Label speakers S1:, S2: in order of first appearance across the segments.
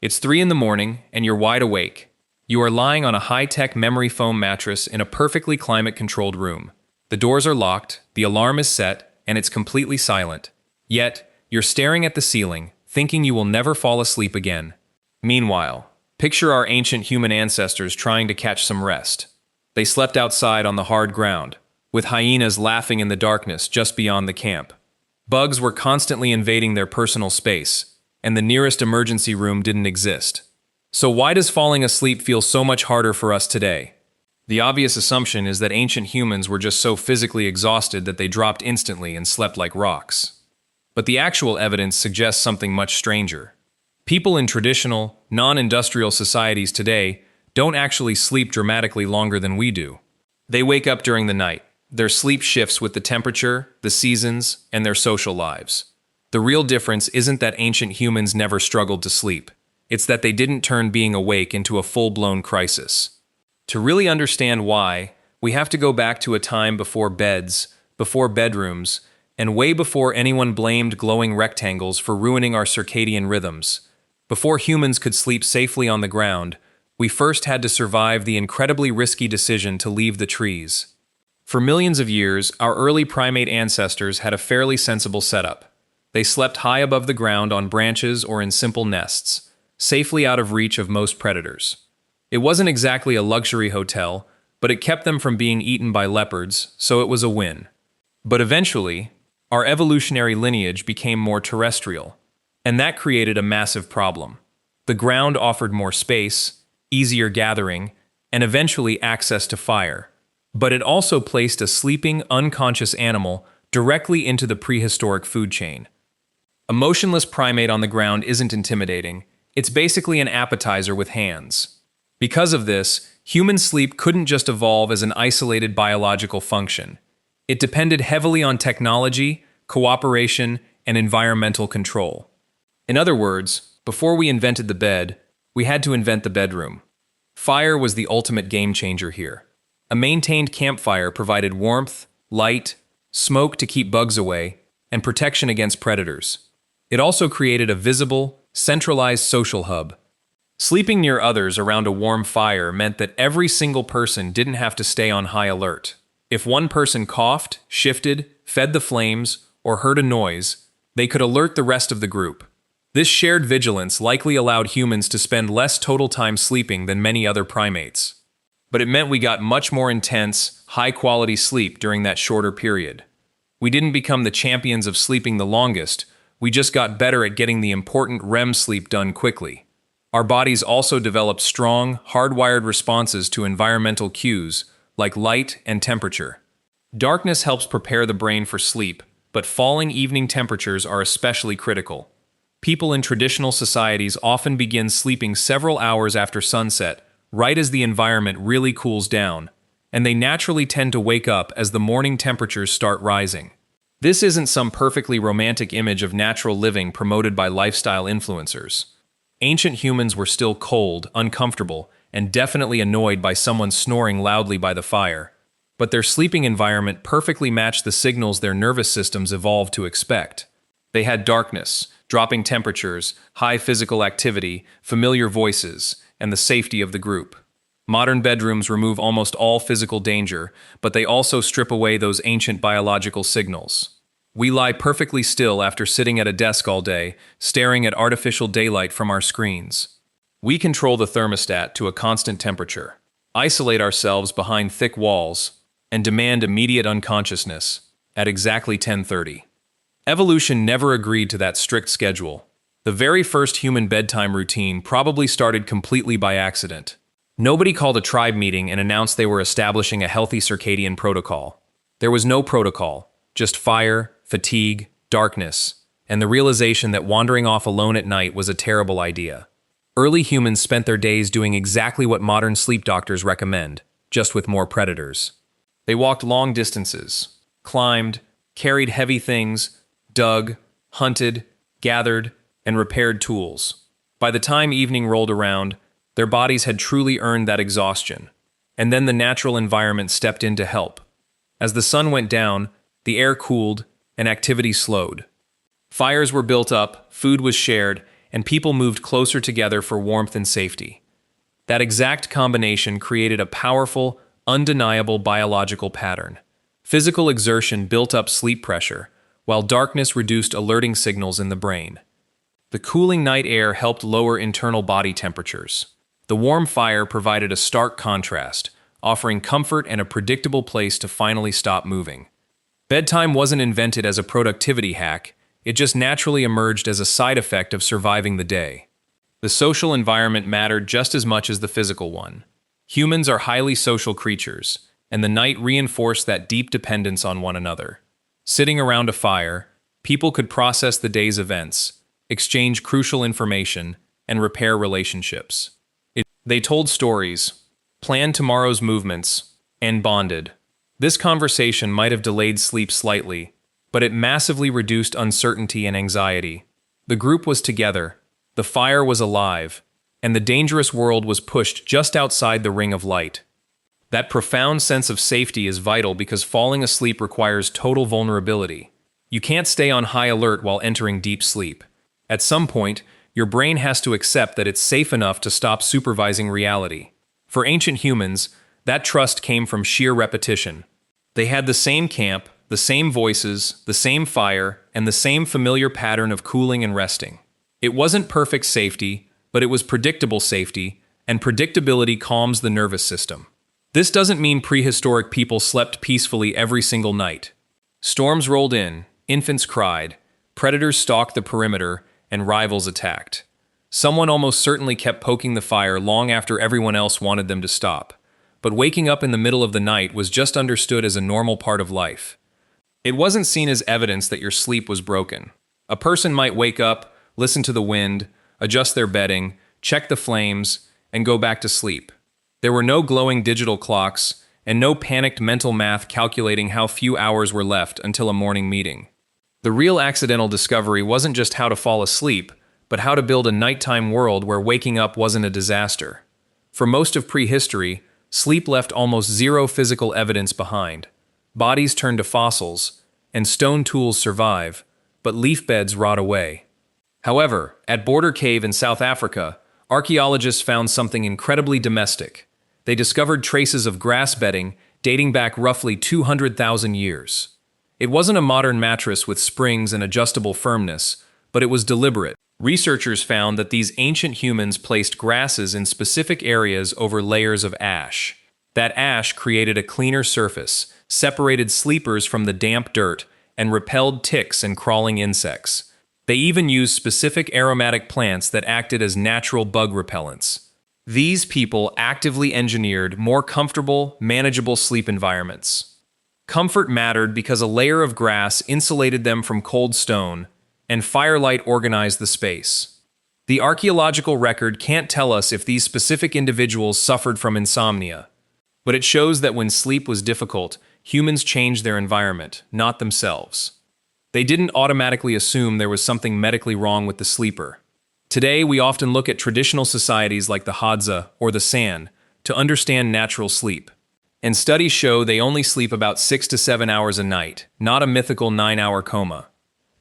S1: It's 3 in the morning, and you're wide awake. You are lying on a high-tech memory foam mattress in a perfectly climate-controlled room. The doors are locked, the alarm is set, and it's completely silent. Yet, you're staring at the ceiling, thinking you will never fall asleep again. Meanwhile, picture our ancient human ancestors trying to catch some rest. They slept outside on the hard ground, with hyenas laughing in the darkness just beyond the camp. Bugs were constantly invading their personal space, and the nearest emergency room didn't exist. So why does falling asleep feel so much harder for us today? The obvious assumption is that ancient humans were just so physically exhausted that they dropped instantly and slept like rocks. But the actual evidence suggests something much stranger. People in traditional, non-industrial societies today don't actually sleep dramatically longer than we do. They wake up during the night. Their sleep shifts with the temperature, the seasons, and their social lives. The real difference isn't that ancient humans never struggled to sleep. It's that they didn't turn being awake into a full-blown crisis. To really understand why, we have to go back to a time before beds, before bedrooms, and way before anyone blamed glowing rectangles for ruining our circadian rhythms. Before humans could sleep safely on the ground, we first had to survive the incredibly risky decision to leave the trees. For millions of years, our early primate ancestors had a fairly sensible setup. They slept high above the ground on branches or in simple nests, safely out of reach of most predators. It wasn't exactly a luxury hotel, but it kept them from being eaten by leopards, so it was a win. But eventually, our evolutionary lineage became more terrestrial, and that created a massive problem. The ground offered more space, easier gathering, and eventually access to fire. But it also placed a sleeping, unconscious animal directly into the prehistoric food chain. A motionless primate on the ground isn't intimidating. It's basically an appetizer with hands. Because of this, human sleep couldn't just evolve as an isolated biological function. It depended heavily on technology, cooperation, and environmental control. In other words, before we invented the bed, we had to invent the bedroom. Fire was the ultimate game changer here. A maintained campfire provided warmth, light, smoke to keep bugs away, and protection against predators. It also created a visible, centralized social hub. Sleeping near others around a warm fire meant that every single person didn't have to stay on high alert. If one person coughed, shifted, fed the flames, or heard a noise, they could alert the rest of the group. This shared vigilance likely allowed humans to spend less total time sleeping than many other primates. But it meant we got much more intense, high-quality sleep during that shorter period. We didn't become the champions of sleeping the longest, we just got better at getting the important REM sleep done quickly. Our bodies also developed strong, hardwired responses to environmental cues, like light and temperature. Darkness helps prepare the brain for sleep, but falling evening temperatures are especially critical. People in traditional societies often begin sleeping several hours after sunset, right as the environment really cools down, and they naturally tend to wake up as the morning temperatures start rising. This isn't some perfectly romantic image of natural living promoted by lifestyle influencers. Ancient humans were still cold, uncomfortable, and definitely annoyed by someone snoring loudly by the fire. But their sleeping environment perfectly matched the signals their nervous systems evolved to expect. They had darkness, dropping temperatures, high physical activity, familiar voices, and the safety of the group. Modern bedrooms remove almost all physical danger, but they also strip away those ancient biological signals. We lie perfectly still after sitting at a desk all day, staring at artificial daylight from our screens. We control the thermostat to a constant temperature, isolate ourselves behind thick walls, and demand immediate unconsciousness at exactly 10:30. Evolution never agreed to that strict schedule. The very first human bedtime routine probably started completely by accident. Nobody called a tribe meeting and announced they were establishing a healthy circadian protocol. There was no protocol, just fire, fatigue, darkness, and the realization that wandering off alone at night was a terrible idea. Early humans spent their days doing exactly what modern sleep doctors recommend, just with more predators. They walked long distances, climbed, carried heavy things, dug, hunted, gathered, and repaired tools. By the time evening rolled around, their bodies had truly earned that exhaustion, and then the natural environment stepped in to help. As the sun went down, the air cooled, and activity slowed. Fires were built up, food was shared, and people moved closer together for warmth and safety. That exact combination created a powerful, undeniable biological pattern. Physical exertion built up sleep pressure, while darkness reduced alerting signals in the brain. The cooling night air helped lower internal body temperatures. The warm fire provided a stark contrast, offering comfort and a predictable place to finally stop moving. Bedtime wasn't invented as a productivity hack, it just naturally emerged as a side effect of surviving the day. The social environment mattered just as much as the physical one. Humans are highly social creatures, and the night reinforced that deep dependence on one another. Sitting around a fire, people could process the day's events, exchange crucial information, and repair relationships. They told stories, planned tomorrow's movements, and bonded. This conversation might have delayed sleep slightly, but it massively reduced uncertainty and anxiety. The group was together, the fire was alive, and the dangerous world was pushed just outside the ring of light. That profound sense of safety is vital because falling asleep requires total vulnerability. You can't stay on high alert while entering deep sleep. At some point, your brain has to accept that it's safe enough to stop supervising reality. For ancient humans, that trust came from sheer repetition. They had the same camp, the same voices, the same fire, and the same familiar pattern of cooling and resting. It wasn't perfect safety, but it was predictable safety, and predictability calms the nervous system. This doesn't mean prehistoric people slept peacefully every single night. Storms rolled in, infants cried, predators stalked the perimeter, and rivals attacked. Someone almost certainly kept poking the fire long after everyone else wanted them to stop. But waking up in the middle of the night was just understood as a normal part of life. It wasn't seen as evidence that your sleep was broken. A person might wake up, listen to the wind, adjust their bedding, check the flames, and go back to sleep. There were no glowing digital clocks, and no panicked mental math calculating how few hours were left until a morning meeting. The real accidental discovery wasn't just how to fall asleep, but how to build a nighttime world where waking up wasn't a disaster. For most of prehistory, sleep left almost zero physical evidence behind. Bodies turn to fossils, and stone tools survive, but leaf beds rot away. However, at Border Cave in South Africa, archaeologists found something incredibly domestic. They discovered traces of grass bedding dating back roughly 200,000 years. It wasn't a modern mattress with springs and adjustable firmness, but it was deliberate. Researchers found that these ancient humans placed grasses in specific areas over layers of ash. That ash created a cleaner surface, separated sleepers from the damp dirt, and repelled ticks and crawling insects. They even used specific aromatic plants that acted as natural bug repellents. These people actively engineered more comfortable, manageable sleep environments. Comfort mattered because a layer of grass insulated them from cold stone, and firelight organized the space. The archaeological record can't tell us if these specific individuals suffered from insomnia, but it shows that when sleep was difficult, humans changed their environment, not themselves. They didn't automatically assume there was something medically wrong with the sleeper. Today, we often look at traditional societies like the Hadza or the San to understand natural sleep. And studies show they only sleep about 6 to 7 hours a night, not a mythical 9-hour coma.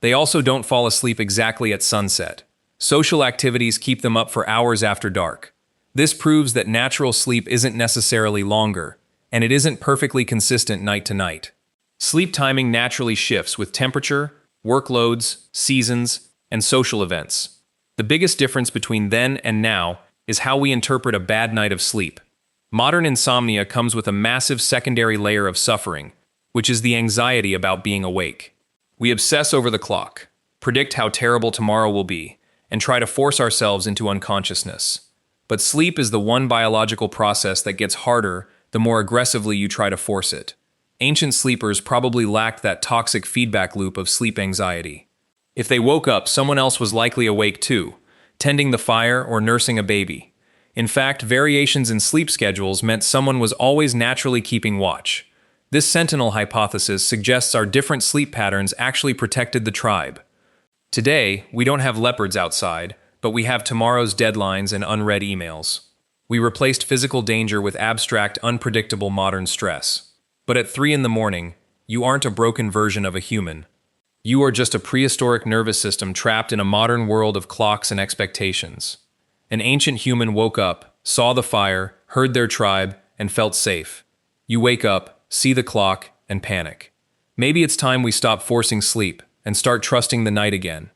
S1: They also don't fall asleep exactly at sunset. Social activities keep them up for hours after dark. This proves that natural sleep isn't necessarily longer, and it isn't perfectly consistent night to night. Sleep timing naturally shifts with temperature, workloads, seasons, and social events. The biggest difference between then and now is how we interpret a bad night of sleep. Modern insomnia comes with a massive secondary layer of suffering, which is the anxiety about being awake. We obsess over the clock, predict how terrible tomorrow will be, and try to force ourselves into unconsciousness. But sleep is the one biological process that gets harder the more aggressively you try to force it. Ancient sleepers probably lacked that toxic feedback loop of sleep anxiety. If they woke up, someone else was likely awake too, tending the fire or nursing a baby. In fact, variations in sleep schedules meant someone was always naturally keeping watch. This Sentinel hypothesis suggests our different sleep patterns actually protected the tribe. Today, we don't have leopards outside, but we have tomorrow's deadlines and unread emails. We replaced physical danger with abstract, unpredictable modern stress. But at 3 in the morning, you aren't a broken version of a human. You are just a prehistoric nervous system trapped in a modern world of clocks and expectations. An ancient human woke up, saw the fire, heard their tribe, and felt safe. You wake up, see the clock, and panic. Maybe it's time we stop forcing sleep and start trusting the night again.